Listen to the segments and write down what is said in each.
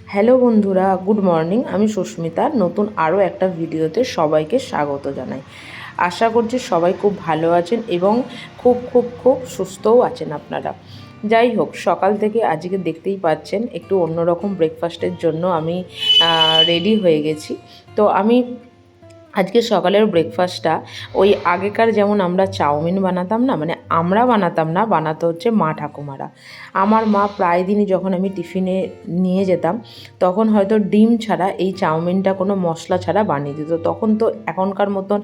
Hello বন্ধুরা, good morning. আমি সুস্মিতা। নতুন আরও একটা ভিডিওতে সবাইকে স্বাগত জানাই। আশা করছি সবাই খুব ভালো আছেন এবং খুব খুব খুব সুস্থও আছেন আপনারা। যাই হোক, সকাল থেকে আজকে দেখতেই পাচ্ছেন একটু অন্যরকম ব্রেকফাস্টের জন্য আমি রেডি হয়ে গেছি। তো আমি আজকে সকালের ব্রেকফাস্টটা ওই আগেকার যেমন আমরা চাউমিন বানাতাম না, মানে আমরা বানাতাম না, বানাতো হচ্ছে মা ঠাকুমারা। আমার মা প্রায় দিনই যখন আমি টিফিনে নিয়ে যেতাম তখন হয়তো ডিম ছাড়া এই চাউমিনটা কোনো মশলা ছাড়া বানিয়ে দিত। তখন তো এখনকার মতন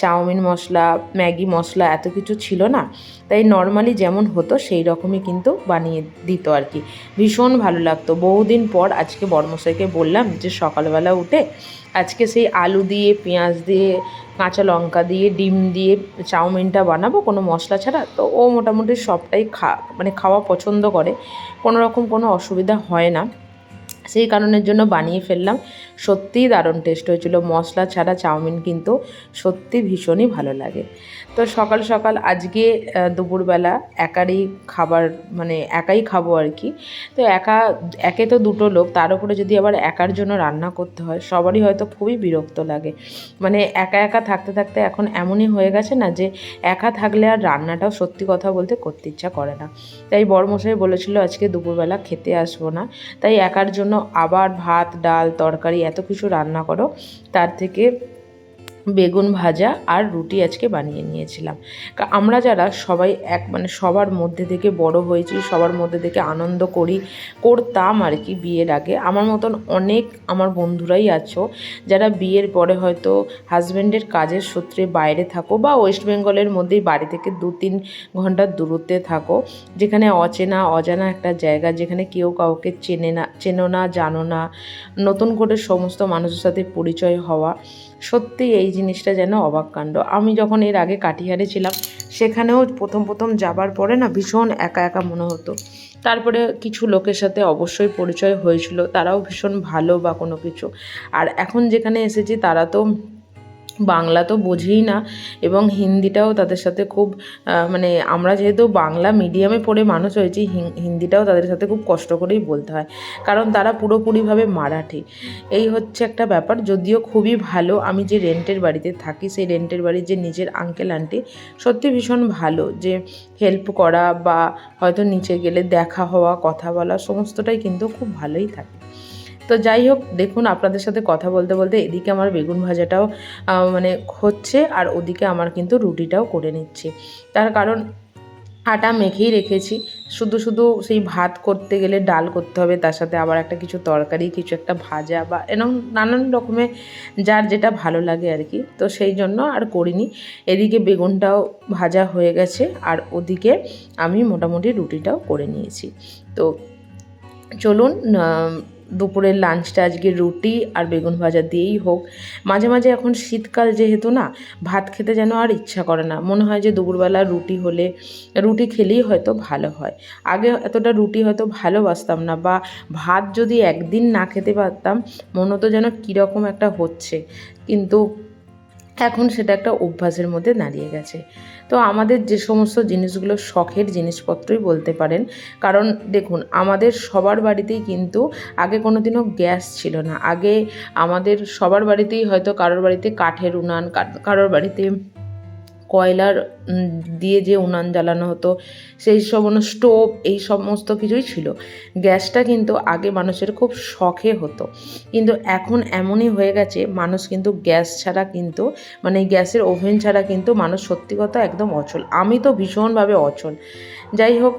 চাউমিন মশলা, ম্যাগি মশলা এত কিছু ছিল না, তাই নর্মালি যেমন হতো সেই রকমই কিন্তু বানিয়ে দিত আর কি। ভীষণ ভালো লাগতো। বহুদিন পর আজকে বড়মশাইকে বললাম যে সকালবেলা উঠে আজকে সেই আলু দিয়ে, পেঁয়াজ দিয়ে, কাঁচা লঙ্কা দিয়ে, ডিম দিয়ে চাউমিনটা বানাবো কোনো মশলা ছাড়া। তো ও মোটামুটি সবটাই খাওয়া পছন্দ করে, কোনো রকম কোনো অসুবিধা হয় না। সেই কারণের জন্য বানিয়ে ফেললাম। সত্যিই দারুণ টেস্ট হয়েছিল। মশলা ছাড়া চাউমিন কিন্তু সত্যি ভীষণই ভালো লাগে। তো সকাল সকাল আজকে দুপুরবেলা একারই খাবার, মানে একাই খাবো আর কি। তো একে তো দুটো লোক, তার উপরে যদি আবার একার জন্য রান্না করতে হয়, সবারই হয়তো খুবই বিরক্ত লাগে। মানে একা একা থাকতে থাকতে এখন এমনই হয়ে গেছে না যে একা থাকলে আর রান্নাটাও সত্যি কথা বলতে করতে ইচ্ছা করে না। তাই বড়মশাই বলেছিল আজকে দুপুরবেলা খেতে আসবো না, তাই একার জন্য আবার ভাত, ডাল, তরকারি এত কিছু রান্না করো, তার থেকে বেগুন ভাজা আর রুটি আজকে বানিয়ে নিয়েছিলাম। আমরা যারা সবাই মানে সবার মধ্যে থেকে বড় হয়েছি, সবার মধ্যে থেকে আনন্দ করতাম আর কি বিয়ের আগে। আমার মতন অনেক আমার বন্ধুরাই আছো যারা বিয়ের পরে হয়তো হাজব্যান্ডের কাজের সূত্রে বাইরে থাকো বা ওয়েস্ট বেঙ্গলের মধ্যেই বাড়ি থেকে 2-3 ঘন্টার দূরত্বে থাকো, যেখানে অচেনা অজানা একটা জায়গা, যেখানে কেউ কাউকে চেনো না, জানো না, নতুন করে সমস্ত মানুষের সাথে পরিচয় হওয়া। সত্যি এই জিনিসটা যেন অবাক কাণ্ড। আমি যখন এর আগে কাটিহারে ছিলাম, সেখানেও প্রথম প্রথম যাবার পরে না ভীষণ একা একা মনে হতো। তারপরে কিছু লোকের সাথে অবশ্যই পরিচয় হয়েছিল, তারাও ভীষণ ভালো বা কোনো কিছু। আর এখন যেখানে এসেছি তারা তো বাংলা তো বোঝেই না, এবং হিন্দিটাও তাদের সাথে খুব মানে আমরা যেহেতু বাংলা মিডিয়ামে পড়ে মানুষ হয়েছি, হিন্দিটাও তাদের সাথে খুব কষ্ট করেই বলতে হয়, কারণ তারা পুরোপুরিভাবে মারাঠি। এই হচ্ছে একটা ব্যাপার। যদিও খুবই ভালো, আমি যে রেন্টের বাড়িতে থাকি সেই রেন্টের বাড়ির যে নিজের আঙ্কেল আন্টি সত্যি ভীষণ ভালো, যে হেল্প করা বা হয়তো নিচে গেলে দেখা হওয়া, কথা বলা, সমস্তটাই কিন্তু খুব ভালোই থাকে। তো যাই হোক, দেখুন আপনাদের সাথে কথা বলতে বলতে এদিকে আমার বেগুন ভাজাটাও মানে হচ্ছে, আর ওদিকে আমার কিন্তু রুটিটাও করে নিচ্ছি। তার কারণ আটা মেখেই রেখেছি, শুধু শুধু সেই ভাত করতে গেলে ডাল করতে হবে, তার সাথে আবার একটা কিছু তরকারি, কিছু একটা ভাজা বা এরকম নানান রকমের যার যেটা ভালো লাগে আর কি। তো সেই জন্য আর করিনি। এদিকে বেগুনটাও ভাজা হয়ে গেছে, আর ওদিকে আমি মোটামুটি রুটিটাও করে নিয়েছি। তো চলুন, দুপুরের লাঞ্চটা আজকে রুটি আর বেগুন ভাজা দিয়েই হোক। মাঝে মাঝে এখন শীতকাল যেহেতু না, ভাত খেতে যেন আর ইচ্ছা করে না, মনে হয় যে দুপুরবেলা রুটি হলে, রুটি খেলেই হয়তো ভালো হয়। আগে এতটা রুটি হয়তো ভালোবাসতাম না, বা ভাত যদি একদিন না খেতে পারতাম মনে হতো যেন কীরকম একটা হচ্ছে, কিন্তু এখন সেটা একটা অভ্যাসের মধ্যে দাঁড়িয়ে গেছে। তো আমাদের যে সমস্ত জিনিসগুলো শখের জিনিসপত্রই বলতে পারেন, কারণ দেখুন আমাদের সবার বাড়িতেই কিন্তু আগে কোনো দিনও গ্যাস ছিল না। আগে আমাদের সবার বাড়িতেই হয়তো কারোর বাড়িতে কাঠের উনান, কারোর বাড়িতে কয়লার দিয়ে যে উনান জ্বালানো হতো, সেই সব স্টোভ, এই সমস্ত কিছুই ছিল। গ্যাসটা কিন্তু আগে মানুষের খুব শখে হতো, কিন্তু এখন এমনই হয়ে গেছে মানুষ কিন্তু গ্যাস ছাড়া কিন্তু, মানে গ্যাসের ওভেন ছাড়া কিন্তু মানুষ সত্যি কথা একদম অচল। আমি তো ভীষণভাবে অচল। যাই হোক,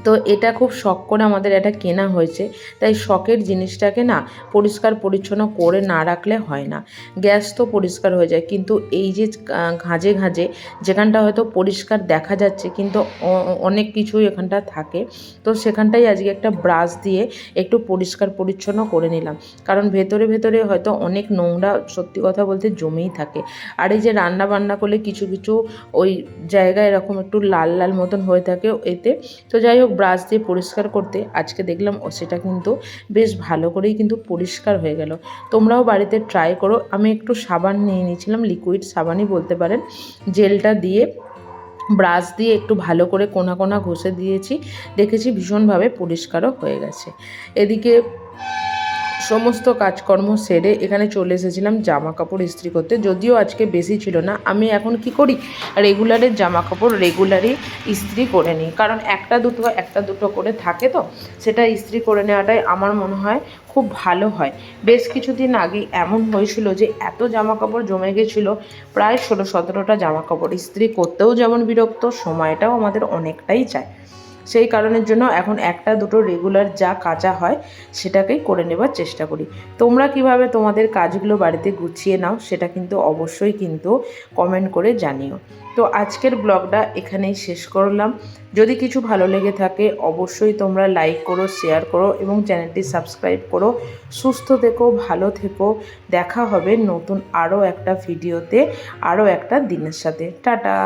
তো এটা খুব শখ করে আমাদের এটা কেনা হয়েছে, তাই শখের জিনিসটাকে না পরিষ্কার পরিচ্ছন্ন করে না রাখলে হয় না। গ্যাস তো পরিষ্কার হয়ে যায়, কিন্তু এই যে ঘাঁজে ঘাঁজে যেখানটা হয়তো পরিষ্কার দেখা যাচ্ছে কিন্তু অনেক কিছুই এখানটা থাকে, তো সেখানটাই আজকে একটা ব্রাশ দিয়ে একটু পরিষ্কার পরিচ্ছন্ন করে নিলাম, কারণ ভেতরে ভেতরে হয়তো অনেক নোংরা সত্যি কথা বলতে জমেই থাকে। আর এই যে রান্না বান্না করলে কিছু কিছু ওই জায়গায় এরকম একটু লাল লাল মতন হয়ে থাকে এতে। তো যাই হোক, ব্রাশ দিয়ে পরিষ্কার করতে আজকে দেখলাম সেটা কিন্তু বেশ ভালো করেই কিন্তু পরিষ্কার হয়ে গেল। তোমরাও বাড়িতে ট্রাই করো। আমি একটু সাবান নিয়ে নিয়েছিলাম, লিকুইড সাবানই বলতে পারেন, জেলটা দিয়ে ব্রাশ দিয়ে একটু ভালো করে কোনা কোনা ঘষে দিয়েছি, দেখেছি ভীষণভাবে পরিষ্কারও হয়ে গেছে। এদিকে সমস্ত কাজকর্ম সেরে এখানে চলে এসেছিলাম জামা কাপড় ইস্ত্রি করতে। যদিও আজকে বেশি ছিল না, আমি এখন কি করি, রেগুলারের জামা কাপড় রেগুলারই ইস্ত্রি করে নিই, কারণ একটা দুটো করে থাকে, তো সেটা ইস্ত্রি করে নেওয়াটাই আমার মনে হয় খুব ভালো হয়। বেশ কিছুদিন আগে এমন হয়েছিল যে এত জামা কাপড় জমে গেছিলো, প্রায় 16-17টা জামা কাপড়। ইস্ত্রি করতেও যেমন বিরক্ত, সময়টাও আমাদের অনেকটাই চায়। সেই কারণের জন্য এখন একটা দুটো রেগুলার যা কাচা হয় সেটাকেই করে নেবার চেষ্টা করি। তোমরা কিভাবে তোমাদের কাজগুলো বাড়িতে গুছিয়ে নাও সেটা কিন্তু অবশ্যই কিন্তু কমেন্ট করে জানিও। তো আজকের ব্লগটা এখানেই শেষ করলাম। যদি কিছু ভালো লেগে থাকে অবশ্যই তোমরা লাইক করো, শেয়ার করো এবং চ্যানেলটি সাবস্ক্রাইব করো। সুস্থ থেকো, ভালো থেকো। দেখা হবে নতুন আরও একটা ভিডিওতে, আরও একটা দিনের সাথে। টাটা।